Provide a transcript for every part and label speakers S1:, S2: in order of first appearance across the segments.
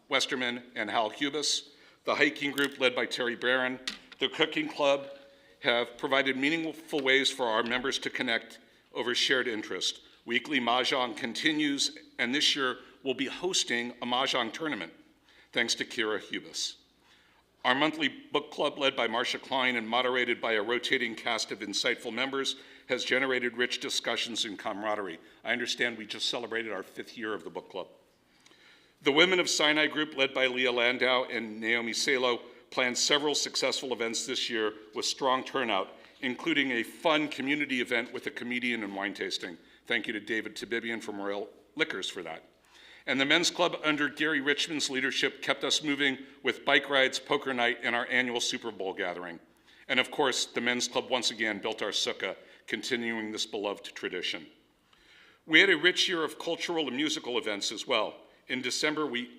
S1: Westerman, and Hal Hubis. The hiking group led by Terry Barron. The cooking club have provided meaningful ways for our members to connect over shared interest. Weekly Mahjong continues, and this year we'll be hosting a Mahjong tournament, thanks to Kira Hubis. Our monthly book club, led by Marcia Klein and moderated by a rotating cast of insightful members, has generated rich discussions and camaraderie. I understand we just celebrated our 5th year of the book club. The Women of Sinai group, led by Leah Landau and Naomi Salo, planned several successful events this year with strong turnout, including a fun community event with a comedian and wine tasting. Thank you to David Tabibian from Royal Liquors for that. And the men's club under Gary Richmond's leadership kept us moving with bike rides, poker night, and our annual Super Bowl gathering. And of course, the men's club once again built our sukkah, continuing this beloved tradition. We had a rich year of cultural and musical events as well. In December, we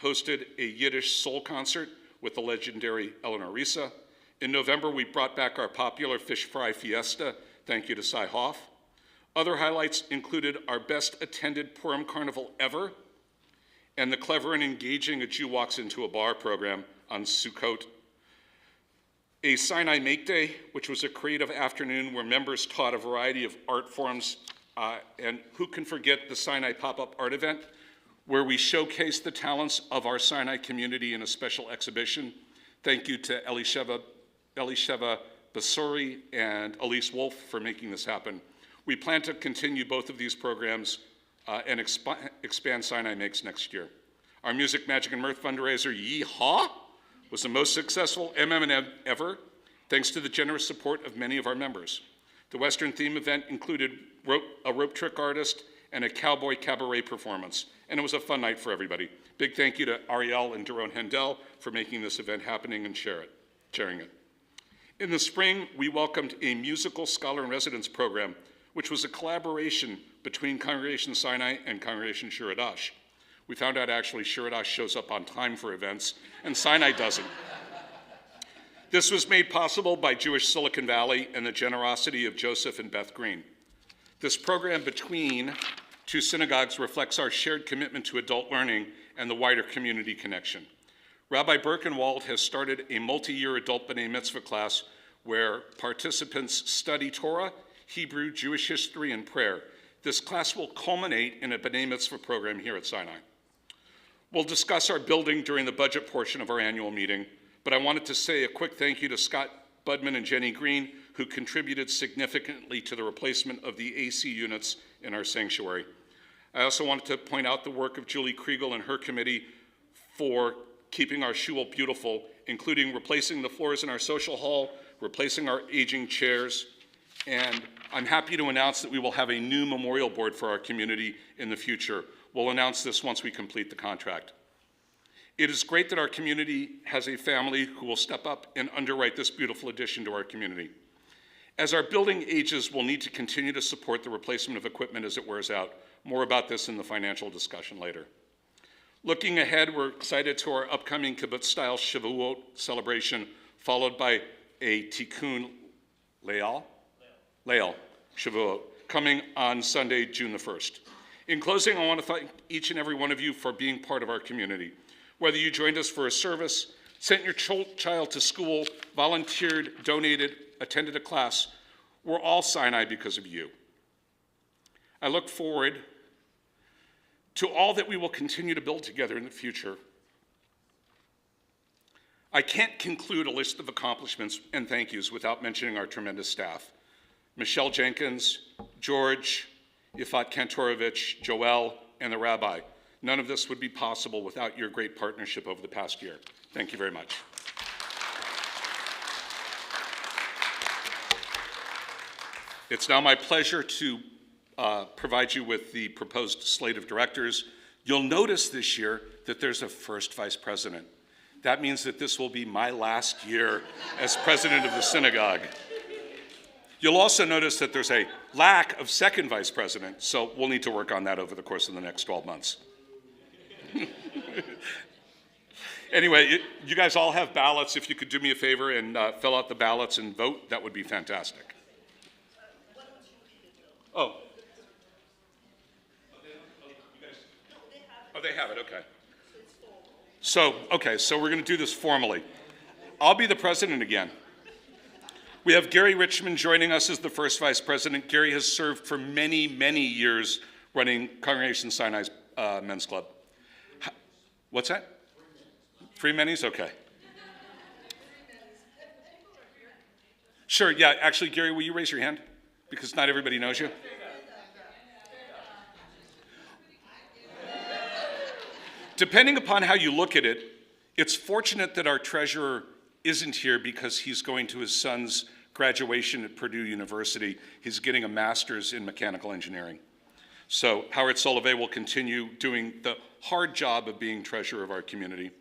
S1: hosted a Yiddish soul concert with the legendary Eleanor Risa. In November, we brought back our popular fish fry fiesta. Thank you to Cy Hoff. Other highlights included our best attended Purim Carnival ever, and the clever and engaging A Jew Walks Into a Bar program on Sukkot. A Sinai Make Day, which was a creative afternoon where members taught a variety of art forms, and who can forget the Sinai Pop-Up Art Event, where we showcased the talents of our Sinai community in a special exhibition. Thank you to Elisheva Basori and Elise Wolf for making this happen. We plan to continue both of these programs and expand Sinai Makes next year. Our Music, Magic, and Mirth fundraiser, Yeehaw, was the most successful MM&M ever, thanks to the generous support of many of our members. The Western theme event included a rope trick artist and a cowboy cabaret performance, and it was a fun night for everybody. Big thank you to Ariel and Daron Hendel for making this event happening and sharing it. In the spring, we welcomed a musical scholar in residence program, which was a collaboration between Congregation Sinai and Congregation Shiradash. We found out actually Shiradash shows up on time for events, and Sinai doesn't. This was made possible by Jewish Silicon Valley and the generosity of Joseph and Beth Green. This program between two synagogues reflects our shared commitment to adult learning and the wider community connection. Rabbi Birkenwald has started a multi-year adult B'nai Mitzvah class where participants study Torah, Hebrew, Jewish history, and prayer. This class will culminate in a B'nai Mitzvah program here at Sinai. We'll discuss our building during the budget portion of our annual meeting, but I wanted to say a quick thank you to Scott Budman and Jenny Green, who contributed significantly to the replacement of the AC units in our sanctuary. I also wanted to point out the work of Julie Kriegel and her committee for keeping our shul beautiful, including replacing the floors in our social hall, replacing our aging chairs, and I'm happy to announce that we will have a new memorial board for our community in the future. We'll announce this once we complete the contract. It is great that our community has a family who will step up and underwrite this beautiful addition to our community. As our building ages, we'll need to continue to support the replacement of equipment as it wears out. More about this in the financial discussion later. Looking ahead, we're excited to our upcoming kibbutz-style Shavuot celebration, followed by a Tikkun Leil Shavuot, coming on Sunday, June the 1st. In closing, I want to thank each and every one of you for being part of our community. Whether you joined us for a service, sent your child to school, volunteered, donated, attended a class, we're all Sinai because of you. I look forward to all that we will continue to build together in the future. I can't conclude a list of accomplishments and thank yous without mentioning our tremendous staff. Michelle Jenkins, George, Ifat Kantorovich, Joel, and the rabbi. None of this would be possible without your great partnership over the past year. Thank you very much. It's now my pleasure to provide you with the proposed slate of directors. You'll notice this year that there's a first vice president. That means that this will be my last year as president of the synagogue. You'll also notice that there's a lack of second vice president, so we'll need to work on that over the course of the next 12 months. Anyway, you guys all have ballots. If you could do me a favor and fill out the ballots and vote, that would be fantastic. Oh. Oh, they have it, okay. So we're going to do this formally. I'll be the president again. We have Gary Richmond joining us as the first vice president. Gary has served for many, many years running Congregation Sinai's men's club. What's that? Free Mennies? Okay. Sure, yeah, actually, Gary, will you raise your hand? Because not everybody knows you. Depending upon how you look at it, it's fortunate that our treasurer isn't here because he's going to his son's graduation at Purdue University. He's getting a master's in mechanical engineering. So Howard Solovey will continue doing the hard job of being treasurer of our community.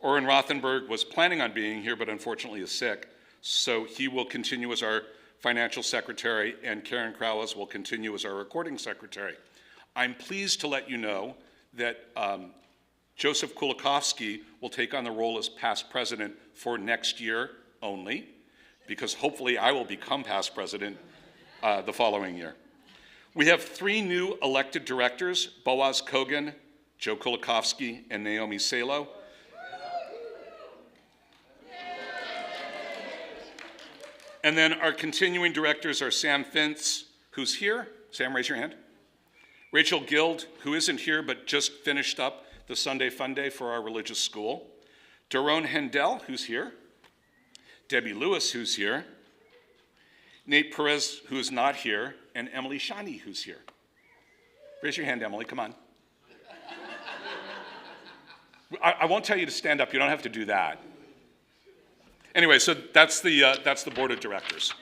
S1: Oren Rothenberg was planning on being here, but unfortunately is sick. So he will continue as our financial secretary, and Karen Krauss will continue as our recording secretary. I'm pleased to let you know that Joseph Kulikovsky will take on the role as past president for next year only, because hopefully I will become past president the following year. We have 3 new elected directors, Boaz Kogan, Joe Kulikovsky, and Naomi Salo. And then our continuing directors are Sam Fintz, who's here. Sam, raise your hand. Rachel Guild, who isn't here but just finished up the Sunday Fun Day for our religious school. Daron Hendel, who's here. Debbie Lewis, who's here. Nate Perez, who is not here. And Emily Shani, who's here. Raise your hand, Emily, come on. I won't tell you to stand up, you don't have to do that. Anyway, so that's the board of directors.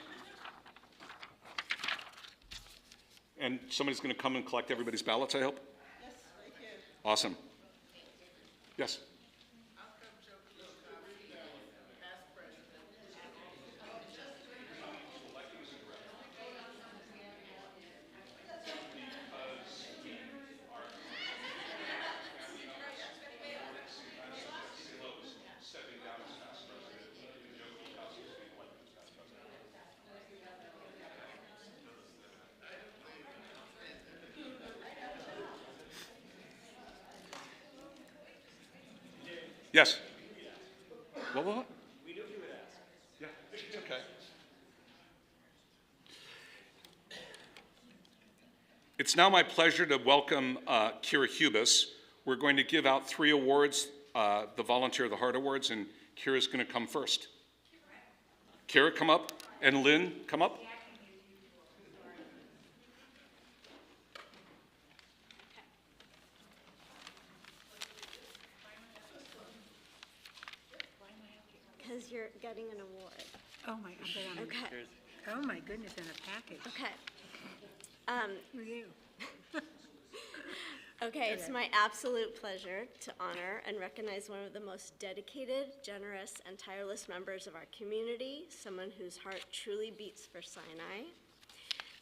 S1: And somebody's going to come and collect everybody's ballots, I hope?
S2: Yes, right here.
S1: Awesome. Yes? Yes? What? We knew he would ask. Yeah, it's okay. It's now my pleasure to welcome Kira Hubis. We're going to give out 3 awards, the Volunteer of the Heart Awards, and Kira's going to come first. Kira, come up, and Lynn, come up.
S3: Because you're getting an award.
S2: Oh my,
S3: Okay.
S2: Oh my goodness, in a package.
S3: Okay.
S2: For you.
S3: Okay, it's my absolute pleasure to honor and recognize one of the most dedicated, generous, and tireless members of our community, someone whose heart truly beats for Sinai.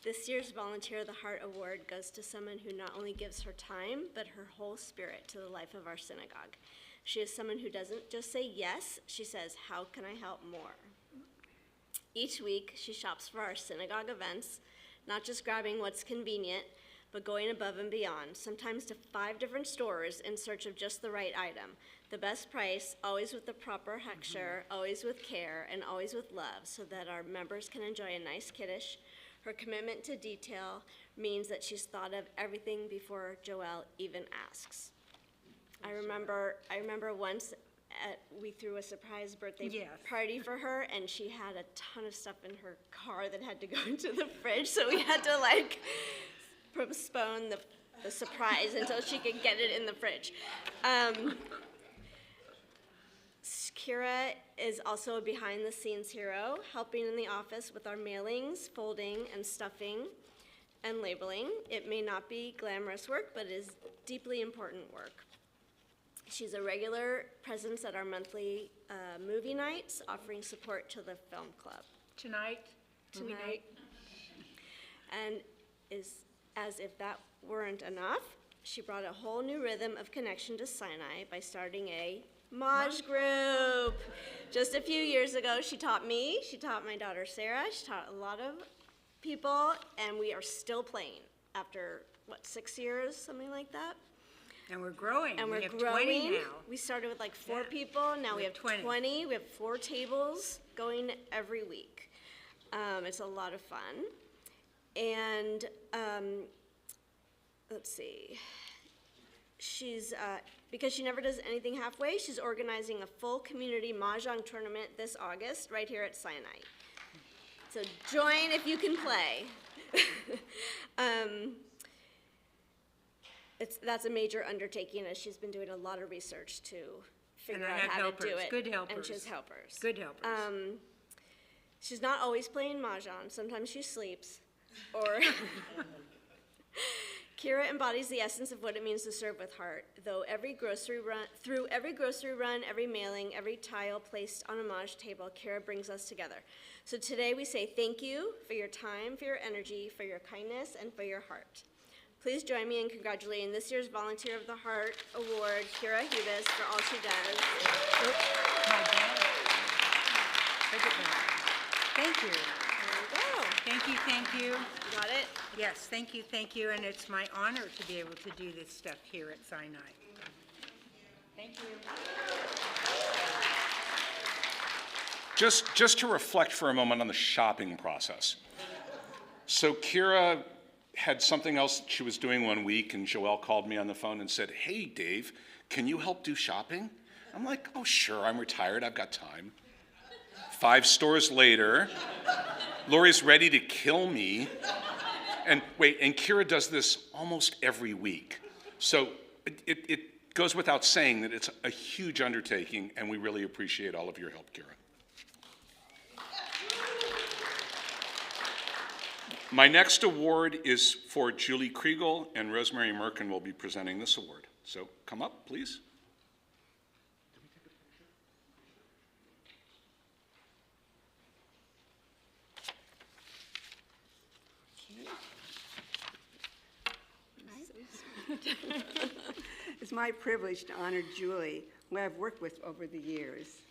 S3: This year's Volunteer of the Heart Award goes to someone who not only gives her time, but her whole spirit to the life of our synagogue. She is someone who doesn't just say yes, she says, how can I help more? Each week, she shops for our synagogue events, not just grabbing what's convenient, but going above and beyond, sometimes to 5 different stores in search of just the right item. The best price, always with the proper hechsher, always with care, and always with love, so that our members can enjoy a nice kiddush. Her commitment to detail means that she's thought of everything before Joelle even asks. I remember once we threw a surprise birthday party for her, and she had a ton of stuff in her car that had to go into the fridge, so we had to postpone the surprise until she could get it in the fridge. Kira is also a behind-the-scenes hero, helping in the office with our mailings, folding, and stuffing, and labeling. It may not be glamorous work, but it is deeply important work. She's a regular presence at our monthly movie nights, offering support to the film club.
S2: Tonight.
S3: And as if that weren't enough, she brought a whole new rhythm of connection to Sinai by starting a Maj group. Just a few years ago, she taught me, she taught my daughter Sarah, she taught a lot of people, and we are still playing after, 6 years, something like that.
S2: And we're growing.
S3: And
S2: We
S3: we're
S2: have
S3: growing.
S2: 20 now.
S3: We started with like 4
S2: Yeah.
S3: people, now we have
S2: 20.
S3: 20. We have 4 tables going every week. It's a lot of fun. And let's see. She's, because she never does anything halfway, she's organizing a full community mahjong tournament this August right here at Sinai. So join if you can play. That's a major undertaking, as she's been doing a lot of research to figure
S2: And I
S3: out
S2: have
S3: how
S2: helpers,
S3: to do it.
S2: good
S3: And
S2: helpers.
S3: she has helpers.
S2: Good helpers.
S3: She's not always playing mahjong. Sometimes she sleeps. Or Kira embodies the essence of what it means to serve with heart. Through every grocery run, every mailing, every tile placed on a mahjong table, Kira brings us together. So today we say thank you for your time, for your energy, for your kindness, and for your heart. Please join me in congratulating this year's Volunteer of the Heart Award, Kira Hubis, for all she does.
S2: My dad. Look at that. Thank you.
S3: There you go.
S2: Thank you.
S3: Got it?
S2: Yes, thank you, and it's my honor to be able to do this stuff here at Sinai. Thank you.
S1: Just to reflect for a moment on the shopping process. So Kira had something else she was doing one week, and Joelle called me on the phone and said, "Hey, Dave, can you help do shopping?" I'm like, "Oh, sure, I'm retired, I've got time." 5 stores later, Lori's ready to kill me. And Kira does this almost every week. So it goes without saying that it's a huge undertaking, and we really appreciate all of your help, Kira. My next award is for Julie Kriegel, and Rosemary Merkin will be presenting this award. So come up, please.
S4: It's my privilege to honor Julie, who I've worked with over the years.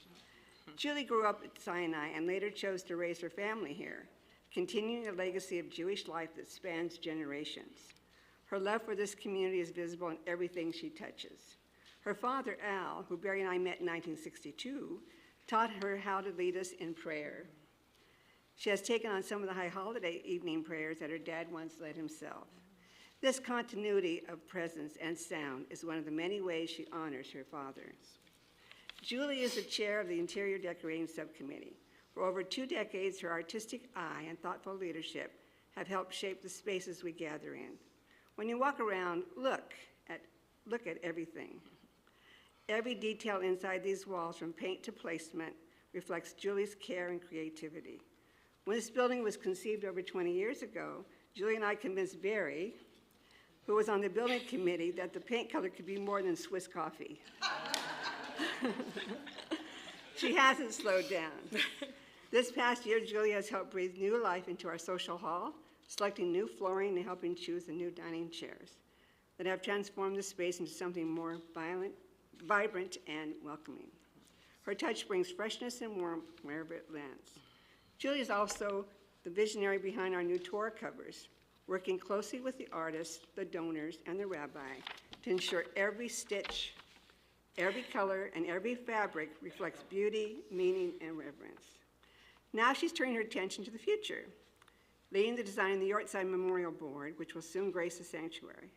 S4: Julie grew up at Sinai and later chose to raise her family here, continuing a legacy of Jewish life that spans generations. Her love for this community is visible in everything she touches. Her father, Al, who Barry and I met in 1962, taught her how to lead us in prayer. She has taken on some of the high holiday evening prayers that her dad once led himself. This continuity of presence and sound is one of the many ways she honors her father. Julie is the chair of the Interior Decorating Subcommittee. For over 2 decades, her artistic eye and thoughtful leadership have helped shape the spaces we gather in. When you walk around, look at everything. Every detail inside these walls, from paint to placement, reflects Julie's care and creativity. When this building was conceived over 20 years ago, Julie and I convinced Barry, who was on the building committee, that the paint color could be more than Swiss coffee. She hasn't slowed down. This past year, Julie has helped breathe new life into our social hall, selecting new flooring and helping choose the new dining chairs that have transformed the space into something more vibrant and welcoming. Her touch brings freshness and warmth wherever it lands. Julie is also the visionary behind our new Torah covers, working closely with the artists, the donors, and the rabbi to ensure every stitch, every color, and every fabric reflects beauty, meaning, and reverence. Now she's turning her attention to the future, leading the design of the Yorkside Memorial Board, which will soon grace the sanctuary.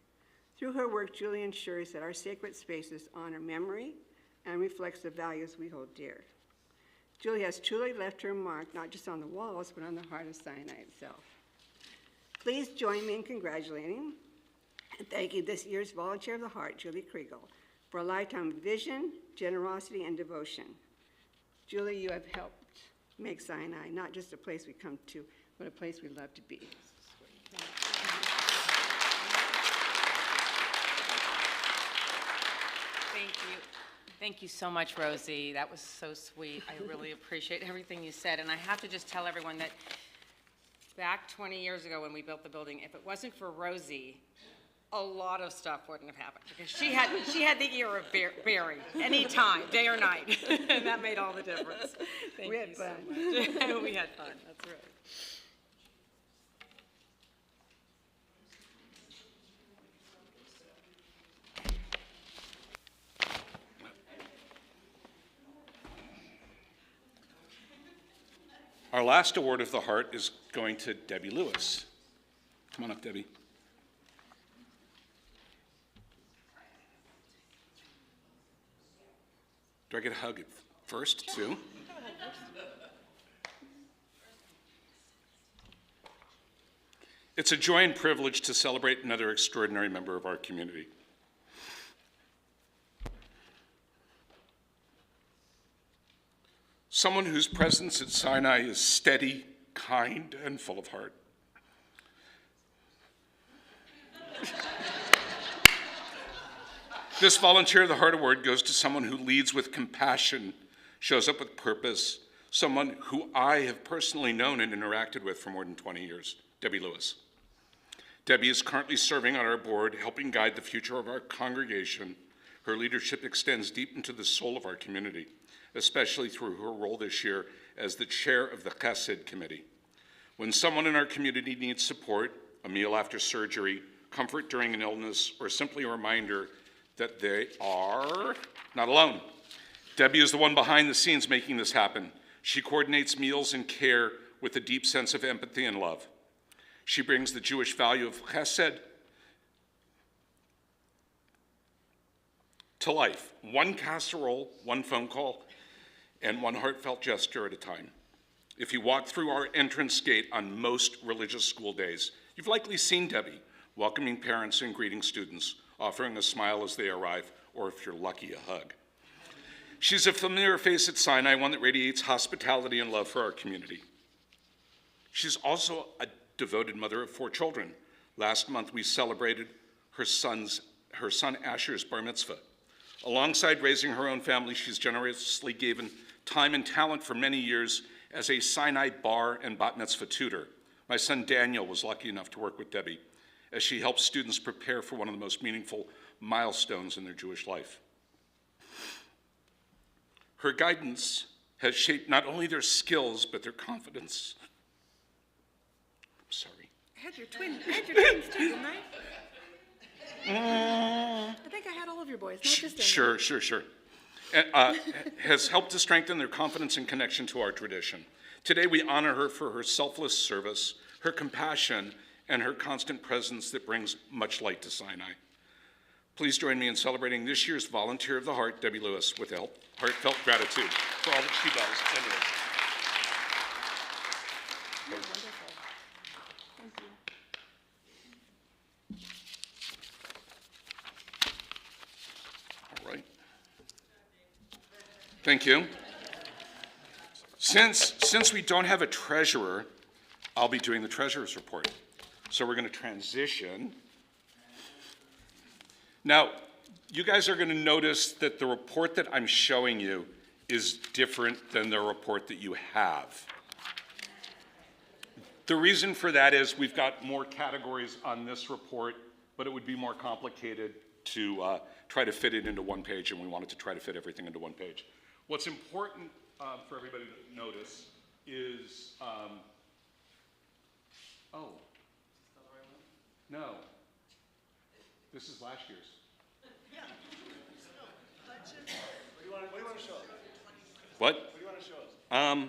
S4: Through her work, Julie ensures that our sacred spaces honor memory and reflects the values we hold dear. Julie has truly left her mark, not just on the walls, but on the heart of Sinai itself. Please join me in congratulating and thanking this year's Volunteer of the Heart, Julie Kriegel, for a lifetime of vision, generosity, and devotion. Julie, you have helped make Sinai not just a place we come to, but a place we love to be.
S5: Thank you. Thank you so much, Rosie. That was so sweet. I really appreciate everything you said. And I have to just tell everyone that back 20 years ago when we built the building, if it wasn't for Rosie, a lot of stuff wouldn't have happened. Because she had the ear of Barry, anytime, day or night. And that made all the difference. Thank
S4: We had
S5: you so
S4: fun.
S5: much. We had fun, that's right.
S1: Our last award of the heart is going to Debbie Lewis. Come on up, Debbie. Do I get a hug at first, too? It's a joy and privilege to celebrate another extraordinary member of our community. Someone whose presence at Sinai is steady, kind, and full of heart. This Volunteer of the Heart Award goes to someone who leads with compassion, shows up with purpose, someone who I have personally known and interacted with for more than 20 years, Debbie Lewis. Debbie is currently serving on our board, helping guide the future of our congregation. Her leadership extends deep into the soul of our community, especially through her role this year as the chair of the Chesed Committee. When someone in our community needs support, a meal after surgery, comfort during an illness, or simply a reminder that they are not alone, Debbie is the one behind the scenes making this happen. She coordinates meals and care with a deep sense of empathy and love. She brings the Jewish value of chesed to life. One casserole, one phone call, and one heartfelt gesture at a time. If you walk through our entrance gate on most religious school days, you've likely seen Debbie welcoming parents and greeting students, offering a smile as they arrive, or if you're lucky, a hug. She's a familiar face at Sinai, one that radiates hospitality and love for our community. She's also a devoted mother of 4 children. Last month, we celebrated her son Asher's bar mitzvah. Alongside raising her own family, she's generously given time and talent for many years as a Sinai bar and bat mitzvah tutor. My son Daniel was lucky enough to work with Debbie as she helps students prepare for one of the most meaningful milestones in their Jewish life. Her guidance has shaped not only their skills, but their confidence. I'm sorry.
S2: I had your twins too, didn't I? I think I had all of your boys, not just Daniel.
S1: Sure. Has helped to strengthen their confidence and connection to our tradition. Today, we honor her for her selfless service, her compassion, and her constant presence that brings much light to Sinai. Please join me in celebrating this year's Volunteer of the Heart, Debbie Lewis, with heartfelt gratitude for all that she does and is.
S2: You're wonderful. Thank you.
S1: All right. Thank you. Since we don't have a treasurer, I'll be doing the treasurer's report. So we're going to transition. Now, you guys are going to notice that the report that I'm showing you is different than the report that you have. The reason for that is we've got more categories on this report, but it would be more complicated to try to fit it into one page, and we wanted to try to fit everything into one page. What's important for everybody to notice is, no, this is last year's.
S6: What do you want to show us?
S1: What?
S6: What do you want to show us?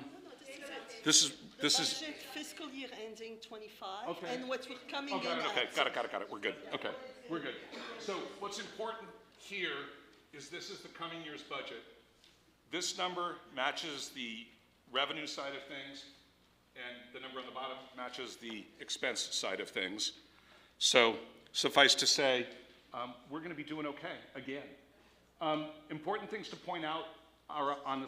S1: This is
S7: Budget fiscal year ending 25,
S1: Okay.
S7: and what we're coming
S1: Oh,
S7: in
S1: got it, okay,
S7: at.
S1: got it, we're good, okay, we're good. So what's important here is this is the coming year's budget. This number matches the revenue side of things, and the number on the bottom matches the expense side of things. So suffice to say, we're gonna be doing okay, again. Important things to point out are in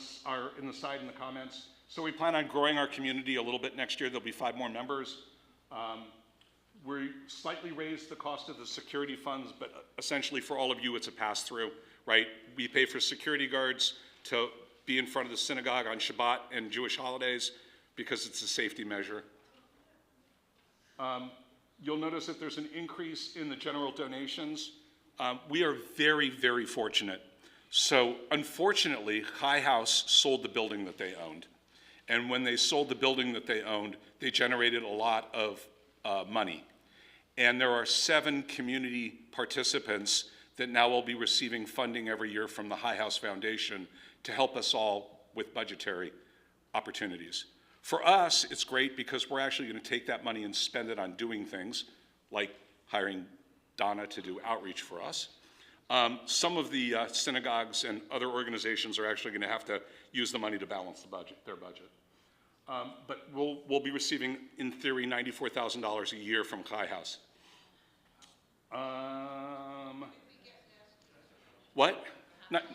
S1: the side in the comments. So we plan on growing our community a little bit next year. There'll be 5 more members. We slightly raised the cost of the security funds, but essentially for all of you, it's a pass-through, right? We pay for security guards to be in front of the synagogue on Shabbat and Jewish holidays because it's a safety measure. You'll notice that there's an increase in the general donations. We are very, very fortunate. So unfortunately, High House sold the building that they owned. And when they sold the building that they owned, they generated a lot of money. And there are 7 community participants that now will be receiving funding every year from the High House Foundation to help us all with budgetary opportunities. For us, it's great because we're actually going to take that money and spend it on doing things like hiring Donna to do outreach for us. Some of the synagogues and other organizations are actually going to have to use the money to balance their budget. But we'll be receiving, in theory, $94,000 a year from Chi House. What?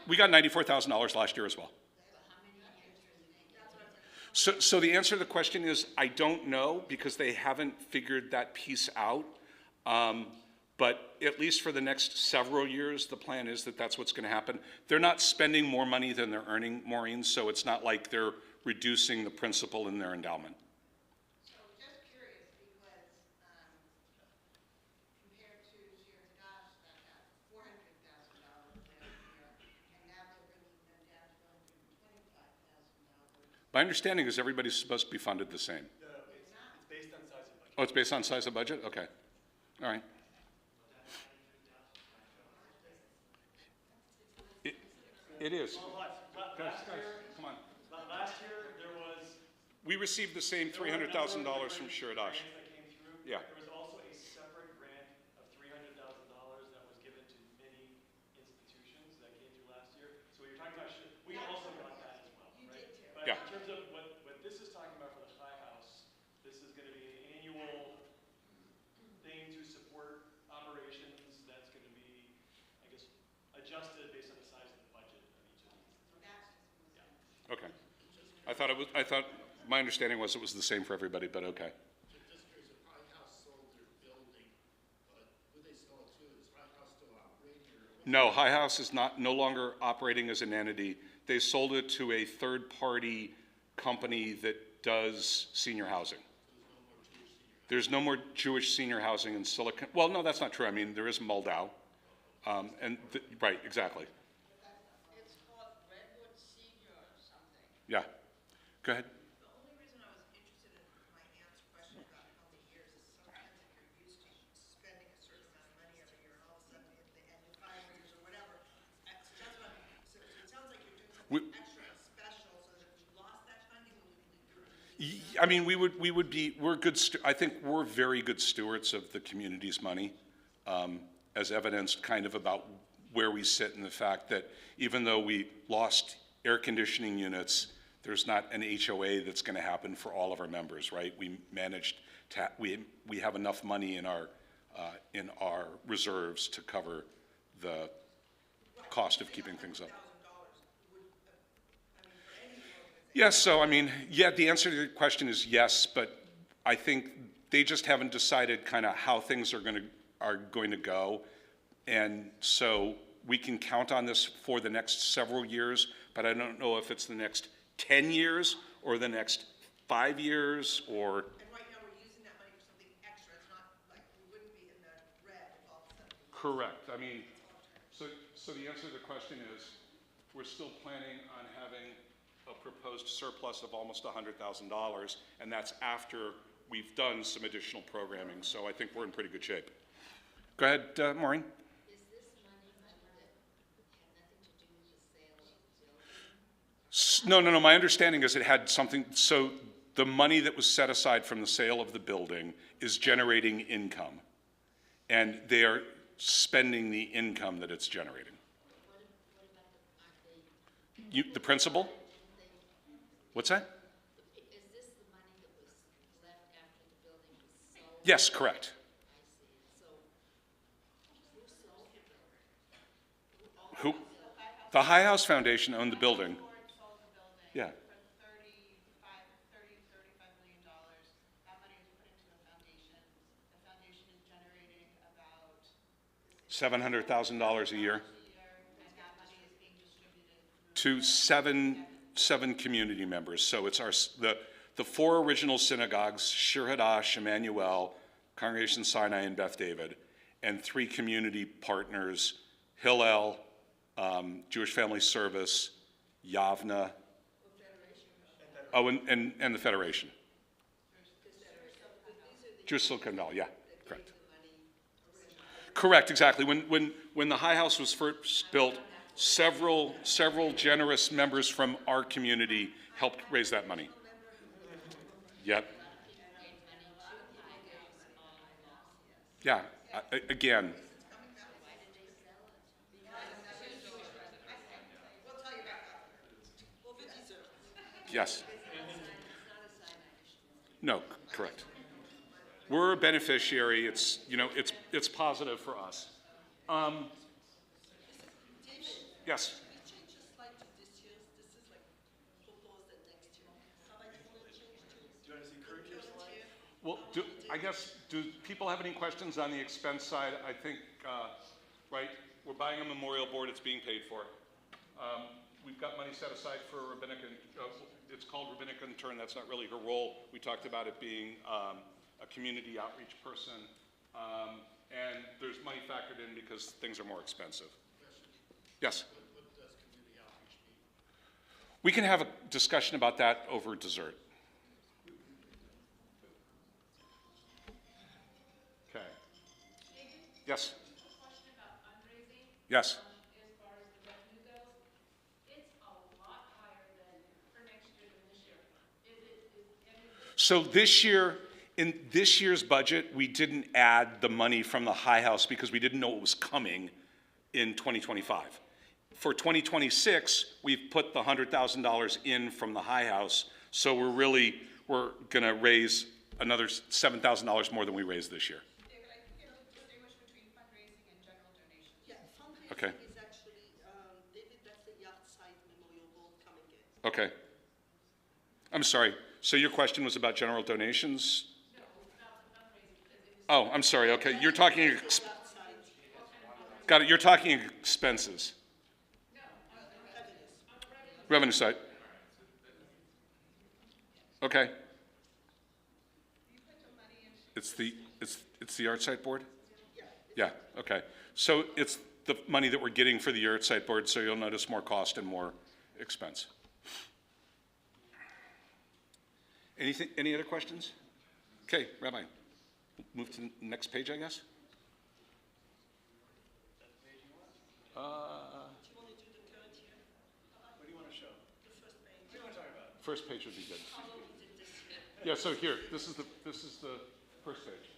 S1: We got $94,000 last year as well. So the answer to the question is, I don't know, because they haven't figured that piece out. But at least for the next several years, the plan is that that's what's going to happen. They're not spending more money than they're earning, Maureen, so it's not like they're reducing the principal in their endowment.
S8: So just curious, because compared to Shir Hadash that had $400,000 last year, and now they're bringing them down to $125,000.
S1: My understanding is everybody's supposed to be funded the same.
S6: No, it's based on size of budget.
S1: Oh, it's based on size of budget? Okay. All right. It is. Guys, come on.
S6: Last year, there was.
S1: We received the same $300,000 from Shir Hadash.
S6: Grants that came through.
S1: Yeah.
S6: There was also a separate grant of $300,000 that was given to many institutions that came through last year. So what you're talking about, we also got that as well, right?
S8: did too.
S6: But
S1: Yeah.
S6: in terms of what this is talking about for the Chi House, this is gonna be an annual thing to support operations that's gonna be, I guess, adjusted based on the size of the budget of each of these.
S1: Okay. I thought, my understanding was it was the same for everybody, but okay.
S9: Just curious, if High House sold their building, but who they sell it to, is High House still operating or?
S1: No, High House is no longer operating as an entity. They sold it to a third-party company that does senior housing. There's no more Jewish senior housing in Silicon. Well, no, that's not true. I mean, there is Moldau. Right, exactly.
S8: It's called Redwood Senior or something.
S1: Yeah. Go ahead.
S8: The only reason I was interested in my aunt's question about how many years is sometimes if you're used to spending a certain amount of money every year, and all of a sudden at the end of 5 years or whatever, X, that's what, so it sounds like you're doing something extra and special, so that if we lost that funding,
S1: I mean, I think we're very good stewards of the community's money, as evidenced kind of about where we sit in the fact that even though we lost air conditioning units, there's not an HOA that's going to happen for all of our members, right? We managed to, we have enough money in our reserves to cover the cost of keeping things up. Yes, so I mean, yeah, the answer to the question is yes, but I think they just haven't decided kind of how things are going to go. And so we can count on this for the next several years, but I don't know if it's the next 10 years or the next 5 years or.
S8: And right now, we're using that money for something extra, it's not like, we wouldn't be in the red if all of a sudden.
S1: Correct. I mean, so the answer to the question is, we're still planning on having a proposed surplus of almost $100,000, and that's after we've done some additional programming. So I think we're in pretty good shape. Go ahead, Maureen.
S10: Is this money that had nothing to do with the sale of the building?
S1: No. My understanding is it had something, so the money that was set aside from the sale of the building is generating income. And they are spending the income that it's generating.
S10: What about the
S1: The principal? What's that?
S10: is this the money that was left after the building was sold?
S1: Yes, correct.
S10: I see. So who sold the building?
S1: Who? The High House Foundation owned the building.
S8: Ford sold the building.
S1: Yeah.
S8: For $35 million. That money is put into the foundation. The foundation is generating about
S1: $700,000 a year
S8: and that money is being distributed
S1: to
S8: through.
S1: seven community members. So it's the four original synagogues, Shir Hadash, Emmanuel, Congregation Sinai, and Beth David, and 3 community partners, Hillel, Jewish Family Service, Yavna, and the Federation. Jewish Silicon Valley, yeah, correct. Correct, exactly. When the High House was first built, several generous members from our community helped raise that money. Yep. Yeah, again, yes. No, correct. We're a beneficiary. It's, you know, it's positive for us. Yes.
S7: We change the slide to this year's, this is like proposed and next year. How about you want to change to?
S6: Do you want to see current year slide?
S1: Well, do people have any questions on the expense side? I think, right, we're buying a memorial board, it's being paid for. We've got money set aside for rabbinic, it's called rabbinic intern, that's not really her role. We talked about it being a community outreach person. And there's money factored in because things are more expensive. Yes?
S9: What does community outreach mean?
S1: We can have a discussion about that over dessert. Okay. Yes?
S10: Question about fundraising.
S1: Yes.
S10: As far as the revenue goes, it's a lot higher than for next year than this year. Is any of this
S1: So this year, in this year's budget, we didn't add the money from the High House because we didn't know it was coming in 2025. For 2026, we've put the $100,000 in from the High House, so we're gonna raise another $7,000 more than we raised this year.
S8: David, I think you have to distinguish between fundraising and general donations.
S7: Yeah,
S1: Okay.
S7: fundraising is actually, David, that's the yard site memorial board coming in.
S1: Okay. I'm sorry, so your question was about general donations? Oh, I'm sorry, okay, you're talking, got it, you're talking expenses. Revenue side. Okay. It's the art site board? Yeah, okay. So it's the money that we're getting for the art site board, so you'll notice more cost and more expense. Any other questions? Okay, Rabbi, move to the next page, I guess?
S7: Do you want to do the current year?
S6: What do you want to show?
S7: The first page.
S6: What do you want to talk about?
S1: First page would be good.
S7: How long we did this year?
S1: Yeah, so here, this is the first page.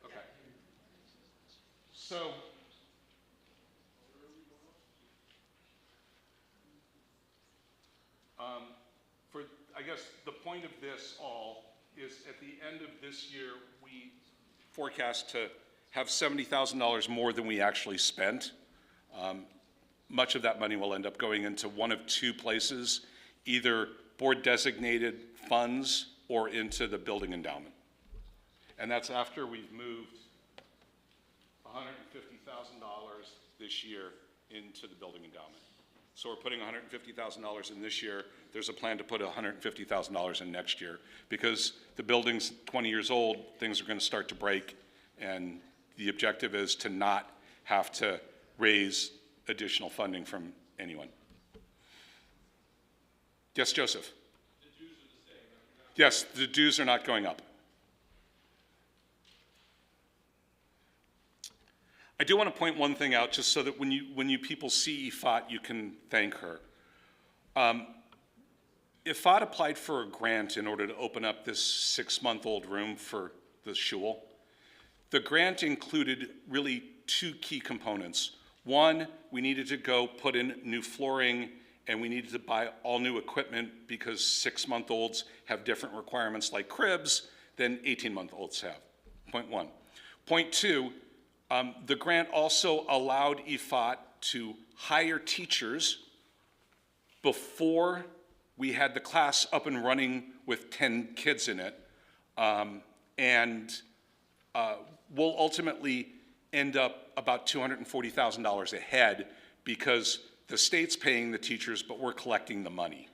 S1: Okay. So, I guess the point of this all is at the end of this year, we forecast to have $70,000 more than we actually spent. Much of that money will end up going into one of two places, either board designated funds or into the building endowment. And that's after we've moved $150,000 this year into the building endowment. So we're putting $150,000 in this year. There's a plan to put $150,000 in next year because the building's 20 years old, things are going to start to break, and the objective is to not have to raise additional funding from anyone. Yes, Joseph? The dues are the same. Yes, the dues are not going up. I do want to point one thing out, just so that when you people see Ifat, you can thank her. Ifat applied for a grant in order to open up this 6-month-old room for the shul. The grant included really two key components. One, we needed to go put in new flooring, and we needed to buy all new equipment because 6-month-olds have different requirements like cribs than 18-month-olds have. Point one. Point two, the grant also allowed Ifat to hire teachers before we had the class up and running with 10 kids in it. We'll ultimately end up about $240,000 ahead because the state's paying the teachers, but we're collecting the money.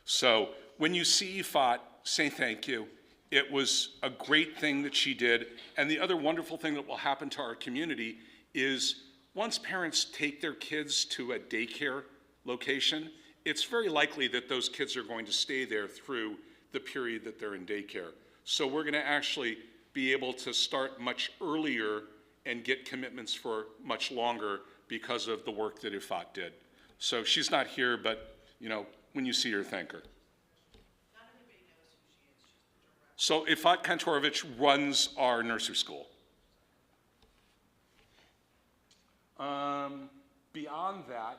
S1: So when you see Ifat, say thank you. It was a great thing that she did. And the other wonderful thing that will happen to our community is once parents take their kids to a daycare location, it's very likely that those kids are going to stay there through the period that they're in daycare. So we're going to actually be able to start much earlier and get commitments for much longer because of the work that Ifat did. So she's not here, but you know, when you see her, thank her.
S8: Not everybody knows who she is,
S1: So Ifat Kantorovich runs our nursery school. Beyond that,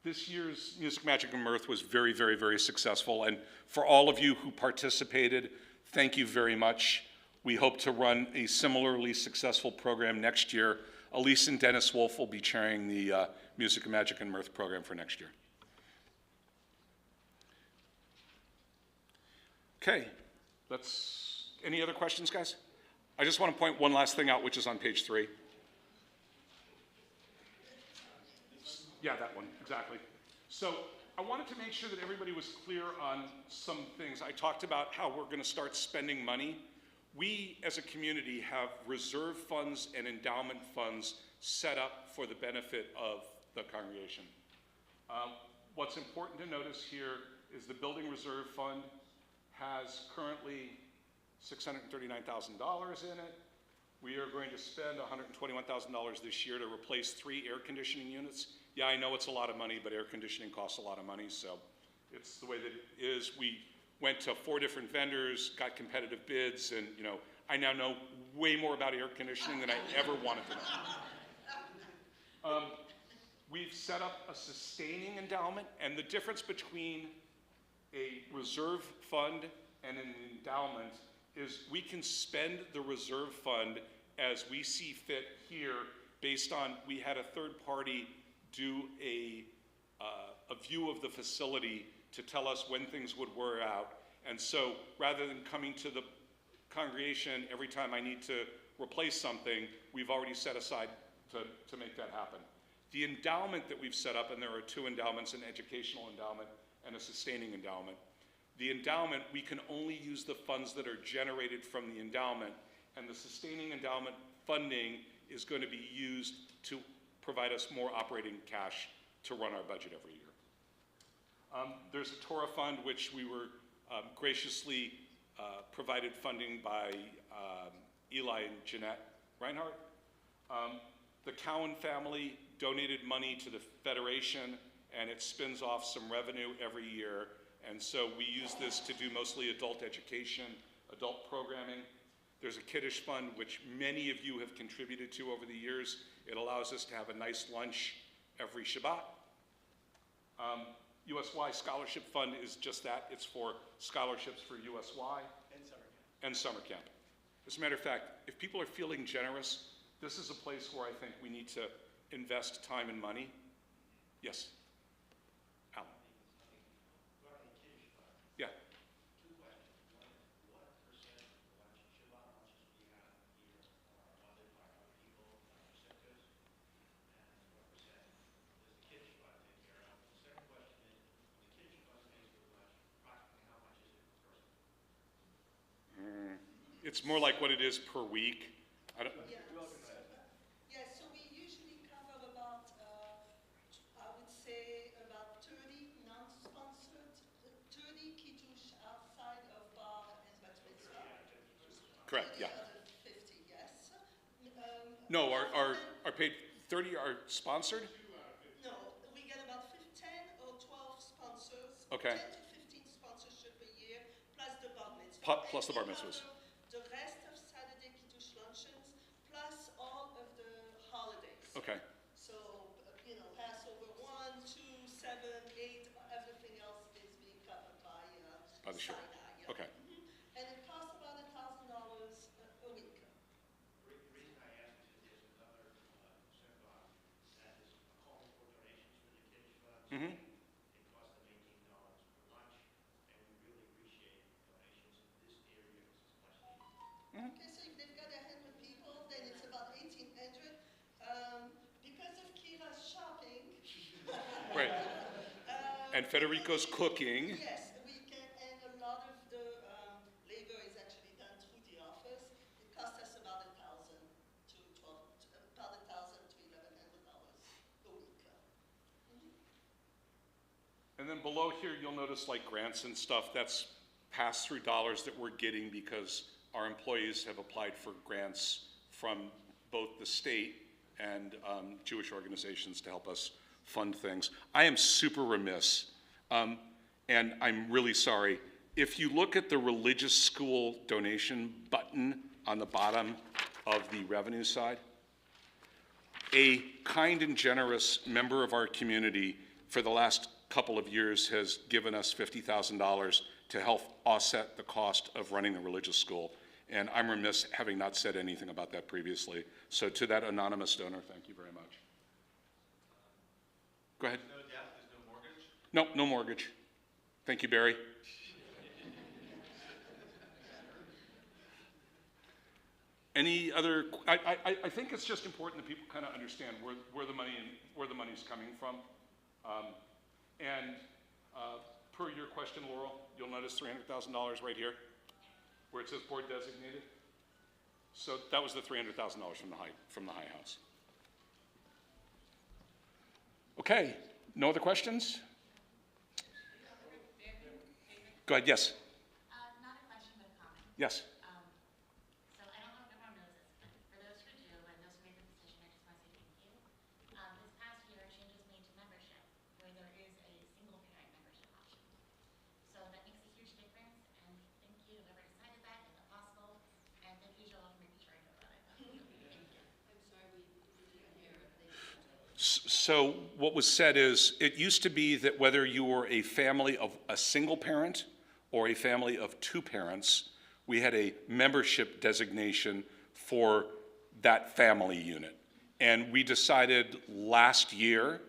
S1: this year's Music, Magic, and Mirth was very, very, very successful. And for all of you who participated, thank you very much. We hope to run a similarly successful program next year. Elise and Dennis Wolf will be chairing the Music, Magic, and Mirth program for next year. Okay, any other questions, guys? I just want to point one last thing out, which is on page 3. Yeah, that one, exactly. So I wanted to make sure that everybody was clear on some things. I talked about how we're going to start spending money. We, as a community, have reserve funds and endowment funds set up for the benefit of the congregation. What's important to notice here is the Building Reserve Fund has currently $639,000 in it. We are going to spend $121,000 this year to replace 3 air conditioning units. Yeah, I know it's a lot of money, but air conditioning costs a lot of money, so it's the way that it is. We went to 4 different vendors, got competitive bids, and I now know way more about air conditioning than I ever wanted to know. We've set up a sustaining endowment, and the difference between a reserve fund and an endowment is we can spend the reserve fund as we see fit here based on, we had a third party do a view of the facility to tell us when things would wear out. And so rather than coming to the congregation every time I need to replace something, we've already set aside to make that happen. The endowment that we've set up, and there are 2 endowments, an educational endowment and a sustaining endowment. The endowment, we can only use the funds that are generated from the endowment, and the sustaining endowment funding is going to be used to provide us more operating cash to run our budget every year. There's a Torah fund, which we were graciously provided funding by Eli and Jeanette Reinhardt. The Cowan family donated money to the Federation, and it spins off some revenue every year. And so we use this to do mostly adult education, adult programming. There's a Kiddush fund, which many of you have contributed to over the years. It allows us to have a nice lunch every Shabbat. USY Scholarship Fund is just that. It's for scholarships for USY. And summer camp. As a matter of fact, if people are feeling generous, this is a place where I think we need to invest time and money. Yes? Alan? Yeah. It's more like what it is per week. I don't,
S8: Yeah, so we usually cover about, I would say about 30 non-sponsored, 30 kiddush outside of bar and bat mitzvah.
S1: correct, yeah.
S8: The other 50, yes.
S1: No, our paid 30 are sponsored?
S8: No, we get about 10 or 12 sponsors.
S1: Okay.
S8: 10 to 15 sponsorship a year, plus the bar mitzvah.
S1: Plus the bar
S8: And we
S1: mitzvahs.
S8: cover the rest of Saturday kiddush luncheons, plus all of the holidays.
S1: Okay,
S8: So, Passover 1, 2, 7, 8, everything else is being covered by
S1: By the shul.
S8: Sinai, yeah.
S1: okay.
S8: And it costs about $1,000 a week.
S9: The reason I asked is there's another synagogue that is calling for donations for the Kiddush funds.
S1: Mm-hmm.
S9: It costs them $18 per lunch, and we really appreciate donations in this area because it's much needed.
S8: Okay, so if they've got 100 people, then it's about 1,800. Because of Kira's shopping.
S1: Right. And Federico's cooking.
S8: Yes, we can, and a lot of the labor is actually done through the office. It costs us about $1,000 to $1,100 a week.
S1: And then below here, you'll notice like grants and stuff. That's pass-through dollars that we're getting because our employees have applied for grants from both the state and Jewish organizations to help us fund things. I am super remiss, and I'm really sorry. if you look at the religious school donation button on the bottom of the revenue side, a kind and generous member of our community for the last couple of years has given us $50,000 to help offset the cost of running the religious school. And I'm remiss having not said anything about that previously. So to that anonymous donor, thank you very much. Go ahead.
S9: No debt, there's no mortgage?
S1: No, no mortgage. Thank you, Barry. Any other, I think it's just important that people kind of understand where the money's coming from. Per your question, Laurel, you'll notice $300,000 right here, where it says board designated. So that was the $300,000 from the High House. Okay, no other questions? Go ahead, yes.
S11: Not a question, but a comment.
S1: Yes.
S11: So I don't know if everyone knows this, but for those who do and those who made the decision, I just want to say thank you. This past year, a change was made to membership, where there is a single-parent membership option. So that makes a huge difference, and thank you to whoever decided that, if possible, and thank you, Joel, for making sure I know about it. Thank you.
S7: I'm sorry, we didn't hear it.
S1: So what was said is, it used to be that whether you were a family of a single parent or a family of two parents, we had a membership designation for that family unit. And we decided last year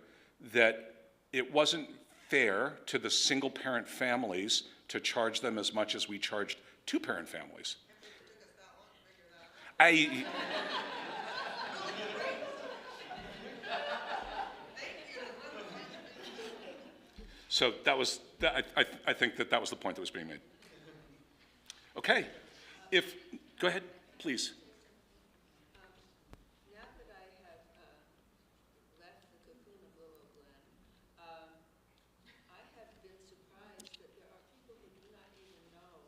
S1: that it wasn't fair to the single-parent families to charge them as much as we charged two-parent families. So that was, I think that was the point that was being made. Okay, go ahead, please.
S7: Now that I have left the cocoon of Willow Glen, I have been surprised that there are people who do not even know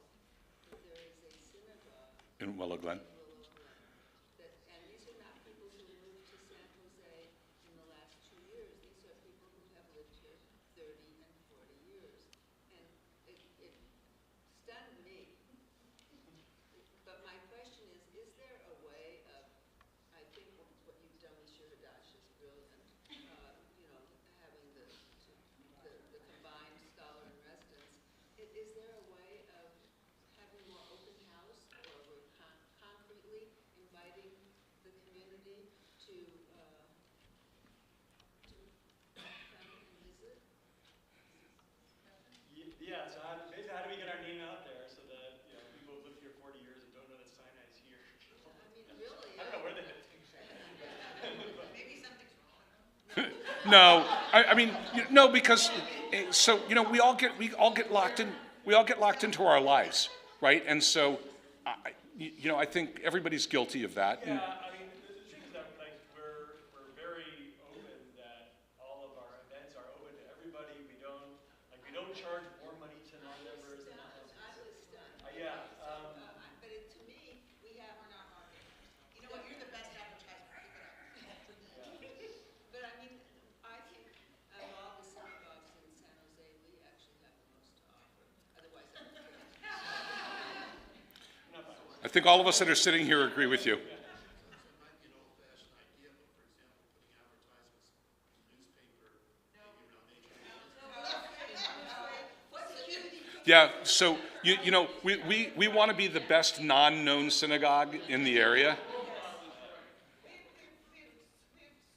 S7: that there is a synagogue
S1: In Willow Glen.
S7: in Willow Glen. And these are not people who moved to San Jose in the last 2 years. These are people who have lived here 30 and 40 years. And it stunned me. But my question is there a way of, I think what you've done with Shiradash is brilliant, having the combined scholar and residence. Is there a way of having more open house, or we're concretely inviting the community to come and visit?
S6: Yeah, so basically how do we get our name out there so that, people who've lived here 40 years and don't know that Sinai is here?
S7: I mean, really,
S6: I don't know where they hit.
S8: Maybe something's wrong.
S1: No, I mean, no, because, so, we all get locked into our lives, right? And so, I think everybody's guilty of that.
S6: Yeah, I mean, the thing is that, we're very open that all of our events are open to everybody. We don't charge more money to non-members than non-members.
S7: I was stunned.
S6: Yeah,
S7: But to me, we have,
S8: We're not marketing ourselves. You know what, you're the best advertisement, keep it up.
S7: but I mean, I think of all the synagogues in San Jose, we actually have the most to offer. Otherwise, I would forget.
S1: I think all of us that are sitting here agree with you.
S9: It might be an old-fashioned idea, but for example, putting advertisements in the newspaper, maybe around nature.
S1: Yeah, so, we want to be the best non-known synagogue in the area.
S8: We've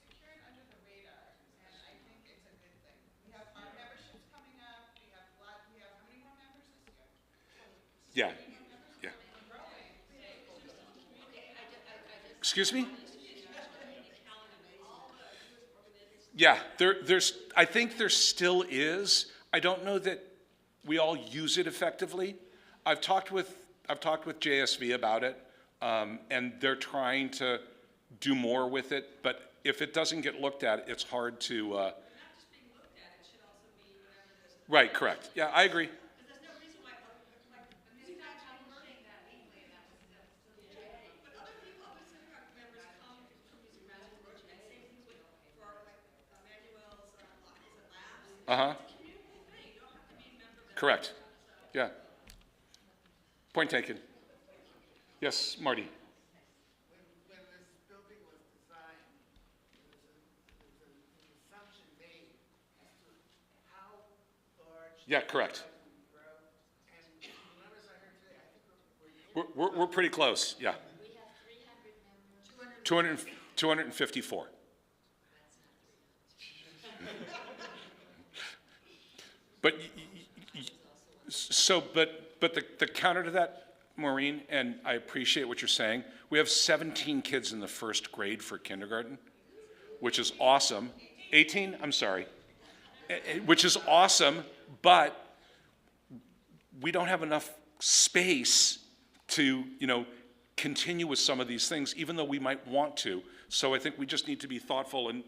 S8: secured under the radar, and I think it's a good thing. We have our memberships coming up, we have how many more members this year?
S1: Yeah, yeah. Excuse me? Yeah, I think there still is. I don't know that we all use it effectively. I've talked with JSV about it, and they're trying to do more with it, but if it doesn't get looked at, it's hard to,
S7: Not just being looked at, it should also be whenever there's a.
S1: right, correct. Yeah, I agree.
S7: Because there's no reason why, it's not converting that weekly, and that was but other synagogue members come from these around the world, and same things with, for Emmanuel's, is it labs?
S1: Uh-huh,
S7: It's a community thing, you don't have to be a member of that.
S1: correct. Yeah. Point taken. Yes, Marty.
S12: When this building was designed, there was an assumption made as to how large.
S1: Yeah, correct.
S12: the size would grow. And the numbers I heard today, I think
S1: We're pretty close, yeah.
S11: We have 300 members.
S1: 254. But, the counter to that, Maureen, and I appreciate what you're saying, we have 17 kids in the first grade for kindergarten, which is awesome. 18, I'm sorry, which is awesome, but we don't have enough space to, continue with some of these things, even though we might want to. So I think we just need to be thoughtful, and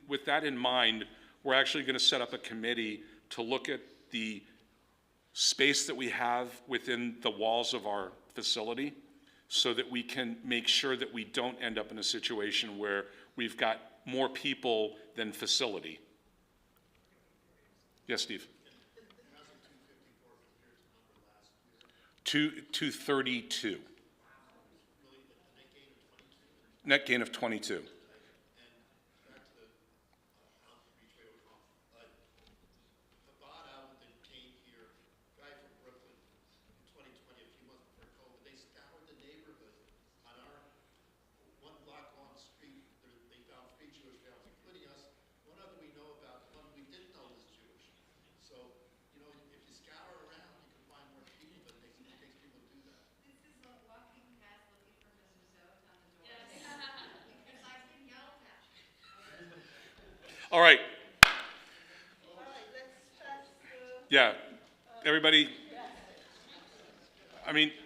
S1: with that in mind, we're actually going to set up a committee to look at the space that we have within the walls of our facility so that we can make sure that we don't end up in a situation where we've got more people than facility. Yes, Steve? 232. Net gain of 22.
S7: This is a walking path looking for Mr. Zote on the door. Because I've been yelled at.
S1: All right.
S8: All right, let's pass the.
S1: Yeah, everybody,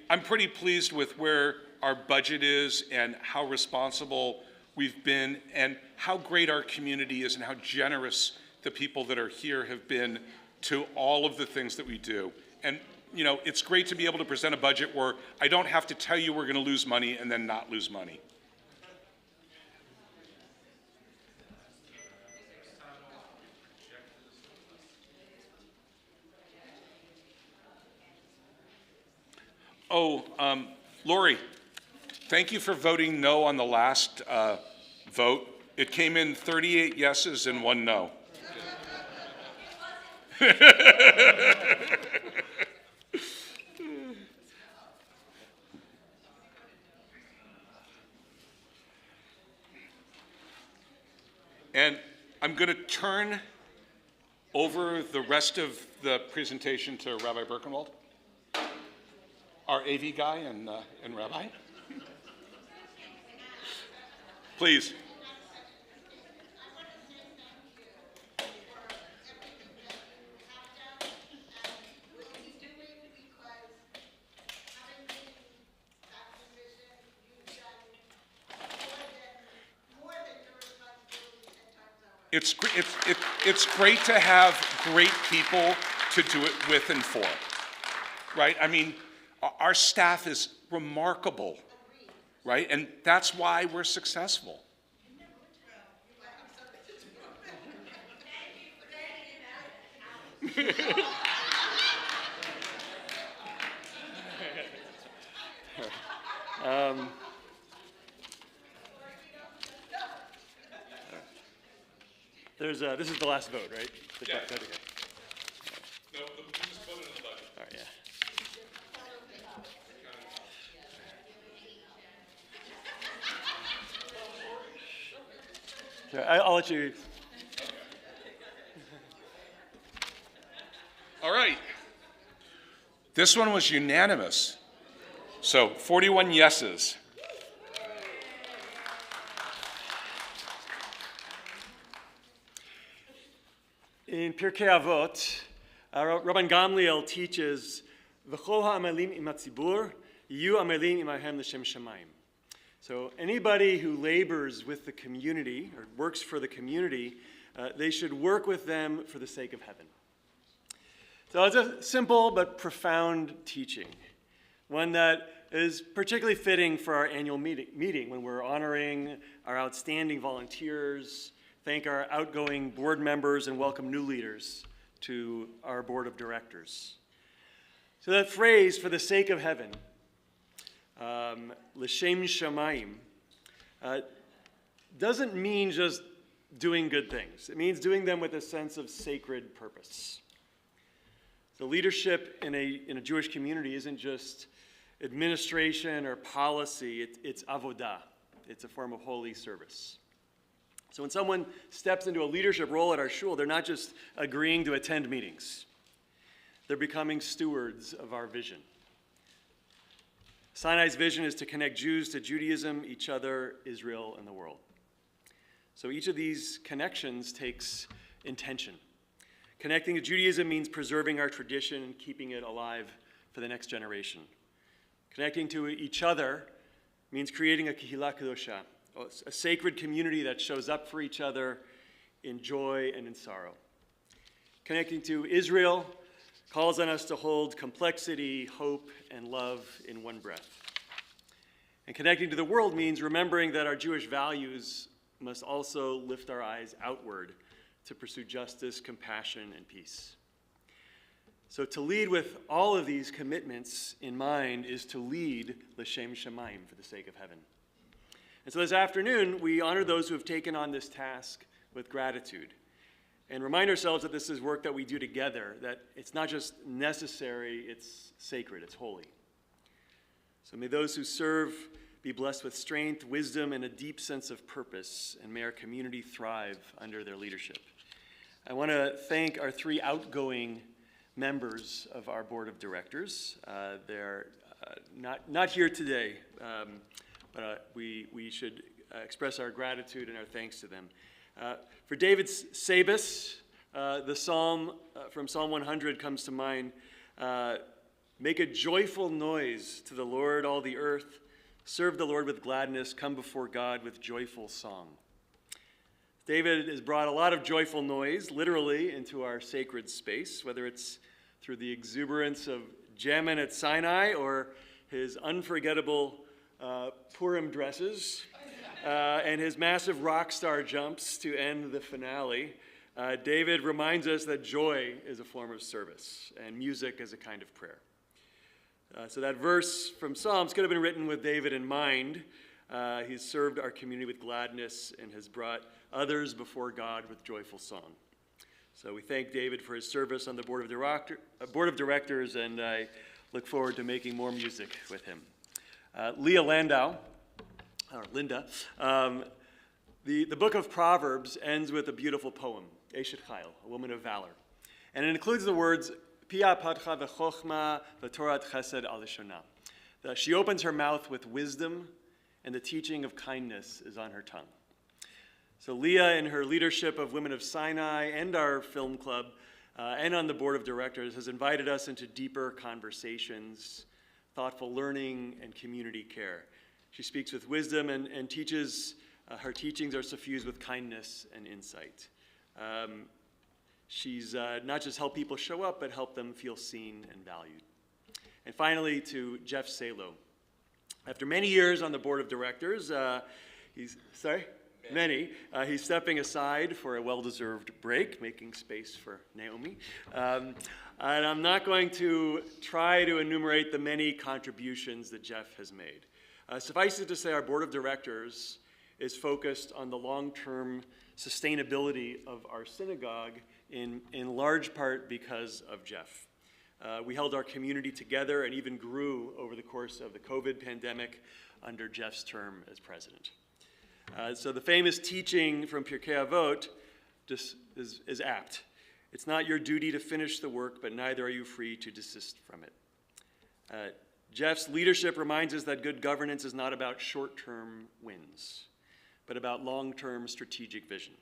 S1: I'm pretty pleased with where our budget is and how responsible we've been and how great our community is and how generous the people that are here have been to all of the things that we do. And, it's great to be able to present a budget where I don't have to tell you we're going to lose money and then not lose money. Oh, Lori, thank you for voting no on the last vote. It came in 38 yeses and 1 no. And I'm going to turn over the rest of the presentation to Rabbi Birkenwald, our AV guy and Rabbi. Please. It's great to have great people to do it with and for, right? Our staff is remarkable, right? And that's why we're successful.
S6: This is the last vote, right?
S1: Yeah.
S6: Okay.
S1: No, we just voted on the budget.
S6: All right, yeah. I'll let you.
S1: All right. This one was unanimous. So 41 yeses.
S6: In Pirkei Avot, Rabban Gamliel teaches, "V'chol ha'amelim im hatzibur, yiyu amelim imahem l'shem shamayim." So anybody who labors with the community or works for the community, they should work with them for the sake of heaven. So it's a simple but profound teaching, one that is particularly fitting for our annual meeting when we're honoring our outstanding volunteers, thank our outgoing board members, and welcome new leaders to our board of directors.
S13: So that phrase, for the sake of heaven, l'shem shamayim, doesn't mean just doing good things. It means doing them with a sense of sacred purpose. The leadership in a Jewish community isn't just administration or policy, it's avodah. It's a form of holy service. So when someone steps into a leadership role at our shul, they're not just agreeing to attend meetings. They're becoming stewards of our vision. Sinai's vision is to connect Jews to Judaism, each other, Israel, and the world. So each of these connections takes intention. Connecting to Judaism means preserving our tradition and keeping it alive for the next generation. Connecting to each other means creating a kehillah kedosha, a sacred community that shows up for each other in joy and in sorrow. Connecting to Israel calls on us to hold complexity, hope, and love in one breath. And connecting to the world means remembering that our Jewish values must also lift our eyes outward to pursue justice, compassion, and peace. So to lead with all of these commitments in mind is to lead l'shem shamayim, for the sake of heaven. And so this afternoon, we honor those who have taken on this task with gratitude and remind ourselves that this is work that we do together, that it's not just necessary, it's sacred, it's holy. So may those who serve be blessed with strength, wisdom, and a deep sense of purpose, and may our community thrive under their leadership. I want to thank our 3 outgoing members of our board of directors. They're not here today, but we should express our gratitude and our thanks to them. For David Sabis, the psalm from Psalm 100 comes to mind. Make a joyful noise to the Lord, all the earth. Serve the Lord with gladness. Come before God with joyful song. David has brought a lot of joyful noise, literally, into our sacred space, whether it's through the exuberance of Jamin at Sinai or his unforgettable Purim dresses and his massive rock star jumps to end the finale. David reminds us that joy is a form of service and music is a kind of prayer. So that verse from Psalms could have been written with David in mind. He's served our community with gladness and has brought others before God with joyful song. So we thank David for his service on the board of directors, and I look forward to making more music with him. Linda, the book of Proverbs ends with a beautiful poem, Eshet Chayil, a woman of valor. And it includes the words, Pia patcha v'chochma v'torat chesed al lishona. She opens her mouth with wisdom, and the teaching of kindness is on her tongue. So Leah, in her leadership of Women of Sinai and our film club, and on the board of directors, has invited us into deeper conversations, thoughtful learning, and community care. She speaks with wisdom and teaches, her teachings are suffused with kindness and insight. She's not just helped people show up, but helped them feel seen and valued. And finally, to Jeff Salo. After many years on the board of directors, he's stepping aside for a well-deserved break, making space for Naomi. And I'm not going to try to enumerate the many contributions that Jeff has made. Suffice it to say, our board of directors is focused on the long-term sustainability of our synagogue in large part because of Jeff. We held our community together and even grew over the course of the COVID pandemic under Jeff's term as president. So the famous teaching from Pirkei Avot just is apt. It's not your duty to finish the work, but neither are you free to desist from it. Jeff's leadership reminds us that good governance is not about short-term wins, but about long-term strategic vision.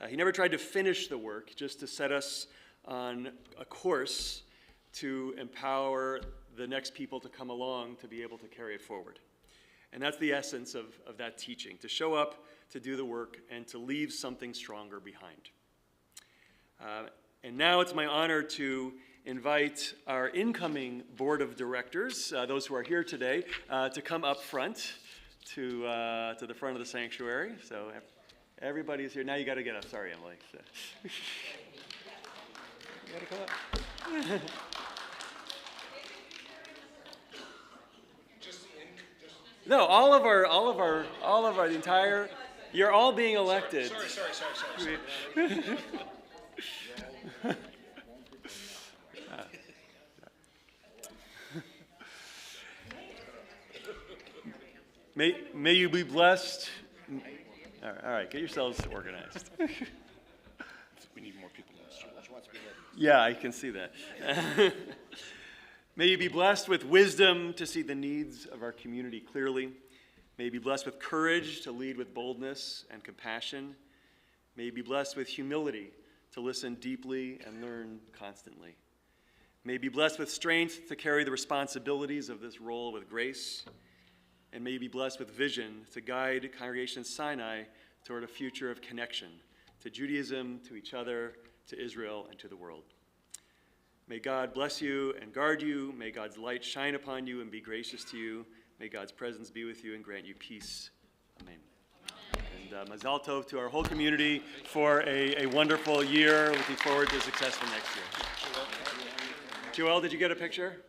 S13: He never tried to finish the work, just to set us on a course to empower the next people to come along to be able to carry it forward. And that's the essence of that teaching, to show up, to do the work, and to leave something stronger behind. And now it's my honor to invite our incoming board of directors, those who are here today, to come up front to the front of the sanctuary. So everybody's here. Now you got to get up. Sorry, Emily. You got to come up. No, the entire, you're all being elected.
S1: Sorry.
S13: May you be blessed. All right, get yourselves organized.
S1: We need more people in this church.
S13: Yeah, I can see that. May you be blessed with wisdom to see the needs of our community clearly. May you be blessed with courage to lead with boldness and compassion. May you be blessed with humility to listen deeply and learn constantly. May you be blessed with strength to carry the responsibilities of this role with grace. And may you be blessed with vision to guide Congregation Sinai toward a future of connection to Judaism, to each other, to Israel, and to the world. May God bless you and guard you. May God's light shine upon you and be gracious to you. May God's presence be with you and grant you peace. Amen. And Mazal Tov to our whole community for a wonderful year. Looking forward to a successful next year. Joel, did you get a picture?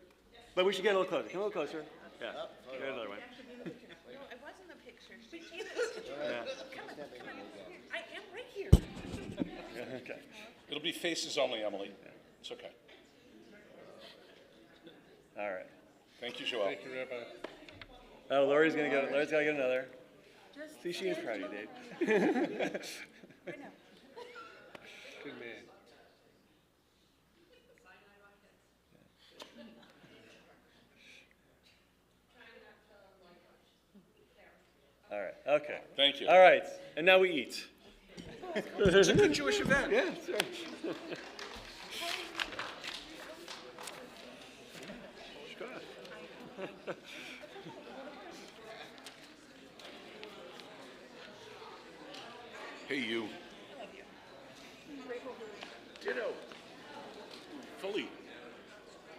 S13: But we should get a little closer. Come a little closer. Yeah. Get another one.
S2: No, it wasn't a picture. She gave it.
S13: Yeah.
S2: Come on. I am right here.
S13: Okay.
S1: It'll be faces only, Emily. It's okay.
S13: All right.
S1: Thank you, Joel.
S13: Oh, Lori's gotta get another. See, she is proud of you, Dave.
S14: Good man.
S13: All right. Okay.
S1: Thank you.
S13: All right. And now we eat.
S1: It's a good Jewish event.
S13: Yeah, sure.
S1: Hey, you. Ditto. Fully.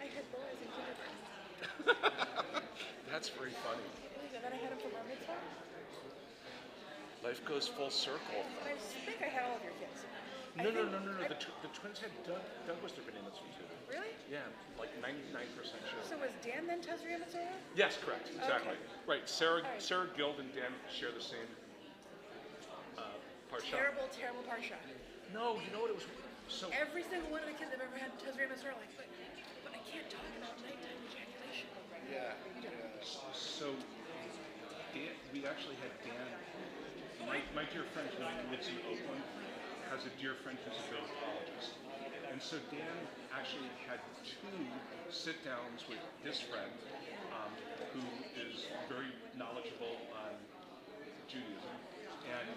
S10: I had boys in kindergarten.
S1: That's very funny.
S10: And then I had them for bar mitzvah.
S1: Life goes full circle.
S10: And I think I had all of your kids.
S1: No. The twins had Doug. Doug was their banana too.
S10: Really?
S1: Yeah, like 99% sure.
S10: So was Dan then Tazria Mitzvah?
S1: Yes, correct. Exactly.
S10: Okay.
S1: Right. Sarah
S10: right.
S1: Guild and Dan share the same parsha.
S10: Terrible parsha.
S1: No, you know what it was? So
S10: Every single one of the kids I've ever had Tazria Mitzvah are like, but I can't talk about nighttime ejaculation.
S1: So Dan, we actually had Dan. My dear friend who lives in Oakland has a dear friend who's a gynecologist. And so Dan actually had 2 sit-downs with this friend, who is very knowledgeable on Judaism. And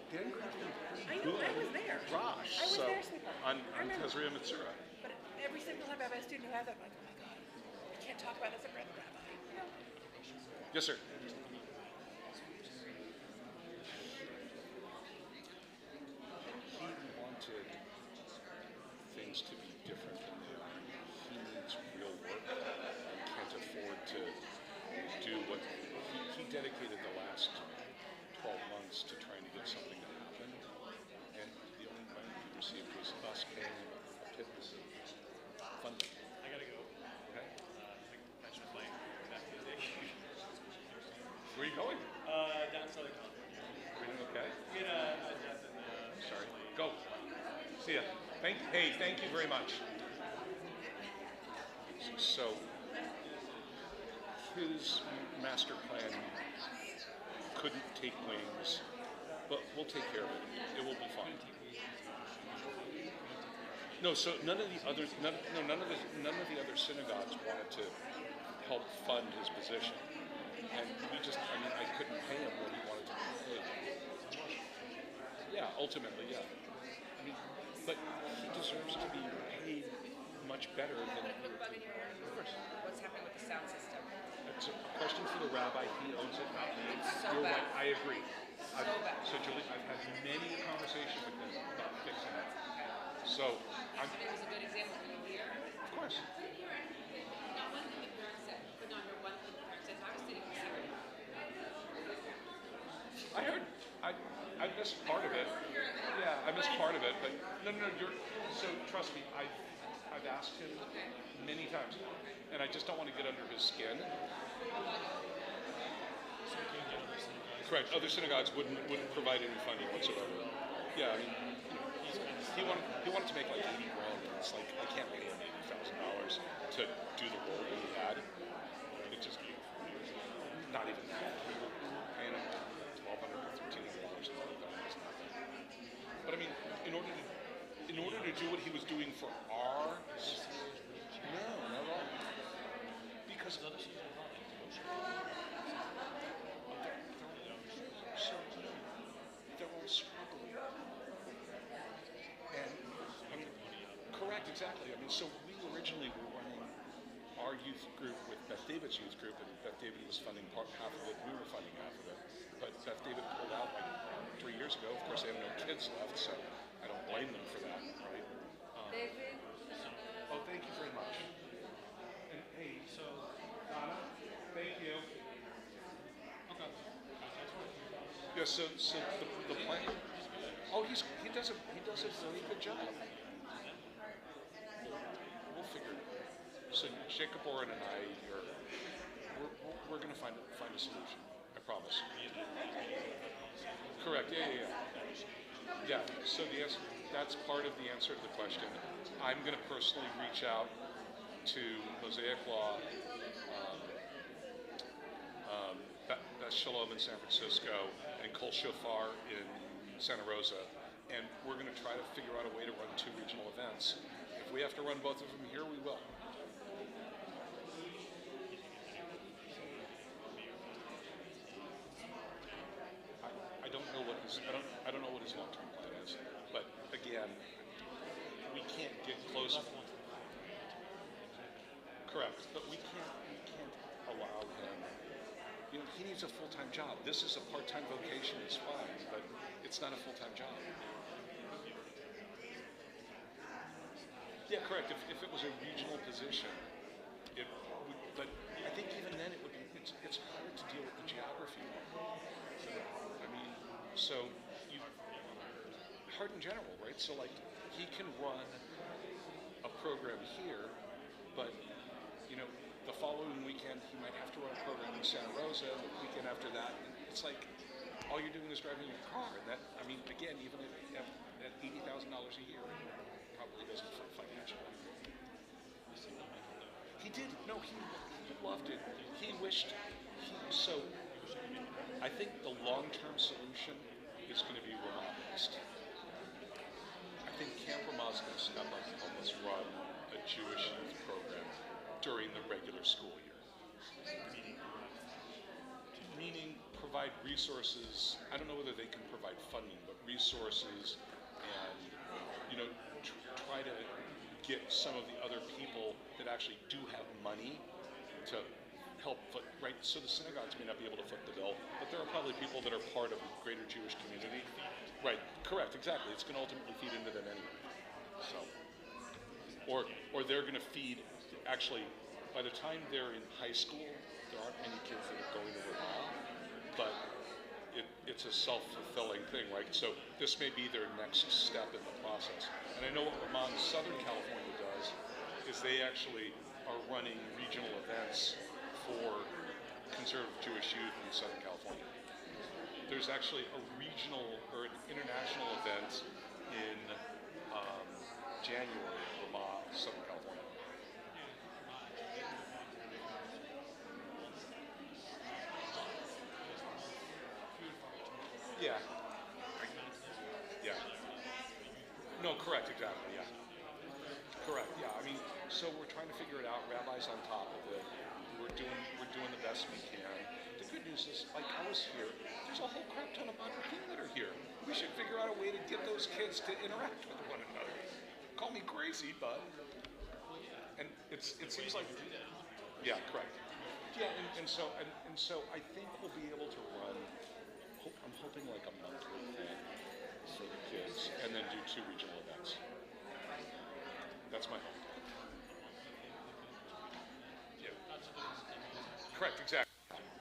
S1: Dan could be
S10: I know, I was there.
S1: Rosh,
S10: I was
S1: so
S10: there, sweetheart.
S1: on
S10: I remember.
S1: Tazria Mitzvah.
S10: But every single time I have a student who has that, I'm like, oh my God, I can't talk about this in front of the rabbi. You know?
S1: Yes, sir. He wanted things to be different. He needs real work and can't afford to do what he dedicated the last 12 months to trying to get something to happen. And the only money he received was us paying a pittance of funding.
S6: I gotta go.
S1: Okay?
S6: I should play that music.
S1: Where are you going?
S6: Down Southern California.
S1: Everything okay?
S6: We had a death in
S1: Sorry. Go. See ya. Thank you very much. So, his master plan couldn't take wings, but we'll take care of it. It will be fine. No, so none of the other synagogues wanted to help fund his position, and I couldn't pay him what he wanted to be paid. Yeah, ultimately, yeah. But he deserves to be paid much better than. Of course.
S5: What's happening with the sound system?
S1: It's a question for the rabbi. He owns it, not me.
S5: so
S1: You're
S5: bad.
S1: right. I agree.
S5: So bad.
S1: So Julie, I've had many conversations with him about fixing it. So I'm.
S5: It was a good example for you here.
S1: Of course.
S5: Not one thing the parent said, but not hear one thing the parent said. I was sitting with Sarah.
S1: I heard. I missed part of it. Yeah, I missed part of it, but no. So trust me, I've asked him many times, and I just don't want to get under his skin. Correct, other synagogues wouldn't provide any funding whatsoever. Yeah, I mean, he wanted to make like 80 grand, and it's like, I can't pay him $80,000 to do the role that he had. It just, not even that. We were paying him $1,200 to $1,300 a month. That was nothing. But I mean, in order to do what he was doing for our, no, not at all. Because so they're all struggling. And I mean, correct, exactly. I mean, so we originally were running our youth group with Beth David's youth group, and Beth David was funding half of it. We were funding half of it. But Beth David pulled out like 3 years ago. Of course, they have no kids left, so I don't blame them for that, right? Oh, thank you very much. And hey, so Donna, thank you. Okay. Yeah. So the plan. Oh, he does a really good job. We'll figure it out. So Jacob Oren and I we're gonna find a solution. I promise. Correct. Yeah. Yeah. So the answer, that's part of the answer to the question. I'm gonna personally reach out to Mosaic Law, Beth Shalom in San Francisco, and Kol Shofar in Santa Rosa, and we're going to try to figure out a way to run 2 regional events. If we have to run both of them here, we will. I don't know what his long-term plan is, but again, we can't get close. Correct, but we can't allow him. You know, he needs a full-time job. This is a part-time vocation, it's fine, but it's not a full-time job. Yeah, correct. If it was a regional position, it would, but I think even then it would be, it's hard to deal with the geography. I mean, so hard in general, right? So like, he can run a program here, but you know, the following weekend he might have to run a program in Santa Rosa, and the weekend after that, it's like all you're doing is driving your car, and that, I mean, again, even at $80,000 a year, it probably doesn't fit financially. He did, no, he loved it. He wished, so I think the long-term solution is going to be Ramah-based. I think Camp Ramah is going to step up and help us run a Jewish youth program during the regular school year. Meaning provide resources, I don't know whether they can provide funding, but resources and, you know, try to get some of the other people that actually do have money to help foot, right? So the synagogues may not be able to foot the bill, but there are probably people that are part of the greater Jewish community. Right, correct, exactly. It's going to ultimately feed into them anyway. So, or they're going to feed, actually, by the time they're in high school, there aren't many kids that are going to Ramah, but it's a self-fulfilling thing, right? So this may be their next step in the process. And I know what Ramah in Southern California does is they actually are running regional events for conservative Jewish youth in Southern California. There's actually a regional or an international event in January in Ramah, Southern California. Yeah. Yeah. No, correct, exactly, yeah. Correct, yeah. I mean, so we're trying to figure it out. Rabbi's on top of it. We're doing the best we can. The good news is, like I was here, there's a whole crap ton of other people that are here. We should figure out a way to get those kids to interact with one another. Call me crazy, but and it seems like yeah, correct. Yeah, and so I think we'll be able to run. I'm hoping like a monthly thing for the kids, and then do 2 regional events. That's my hope. Yeah. Correct, exactly.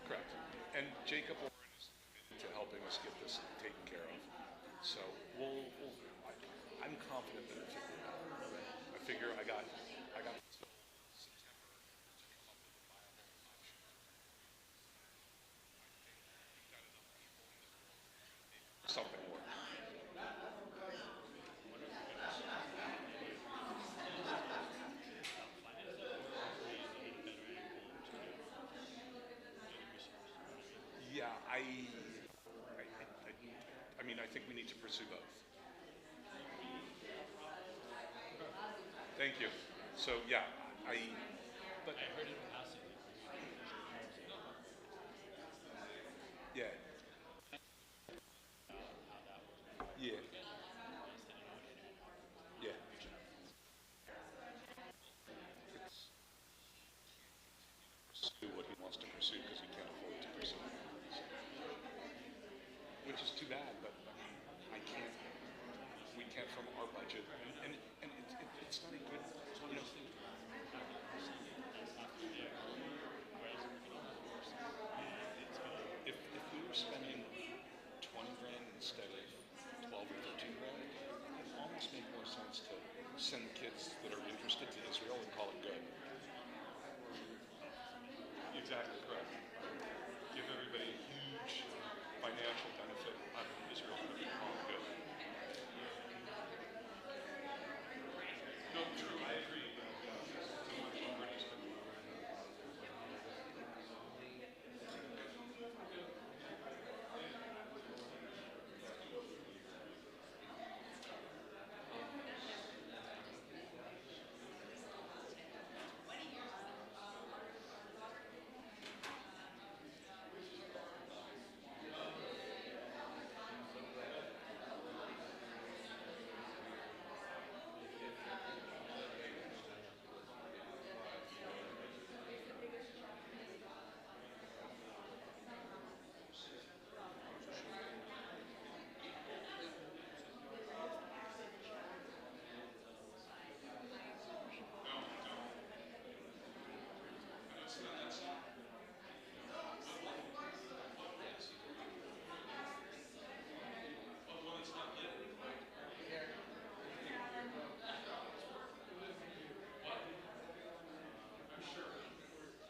S1: Correct. And Jacob Oren is committed to helping us get this taken care of. So I'm confident that we'll figure it out. I figure I got until September to come up with a viable option. I think pursue both? Thank you. So, yeah, but. I heard it passing. Yeah. Yeah. Yeah. Pursue what he wants to pursue because he can't afford to pursue it. Which is too bad, but I can't, we can't from our budget, and it's not a good, you know. If we were spending 20 grand instead of 12 or 13 grand, it almost make more sense to send kids that are interested to Israel and call it good. Exactly correct. Give everybody a huge financial benefit out of Israel and call it good. No, true, I agree.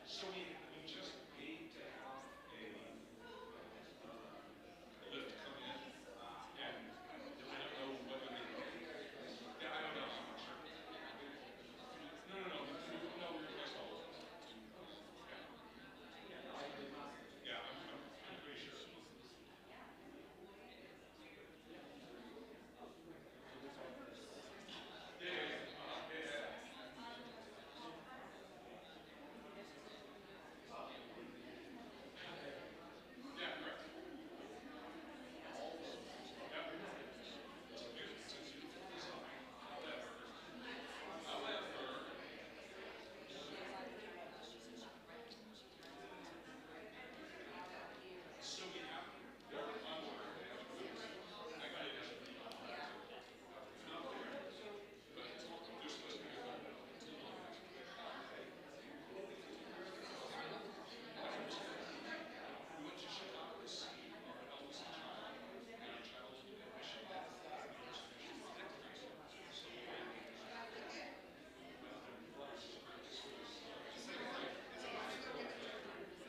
S1: So we just paid to have a lift come in, and I don't know whether they, yeah, I don't know, I'm not sure. No, we replaced all of them. Yeah, I'm pretty sure.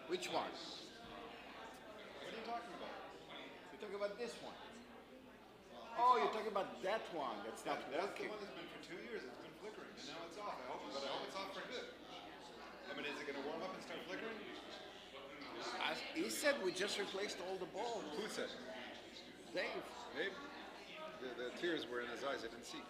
S14: Which one? What are you talking about? You're talking about this one. Oh, you're talking about that one. That's not working.
S15: That's the one that's been for 2 years. It's been flickering, and now it's off. But I hope it's off for good. I mean, is it going to warm up and start flickering?
S14: He said we just replaced all the bulbs.
S15: Who said?
S14: Dave.
S15: Dave? The tears were in his eyes. I didn't see.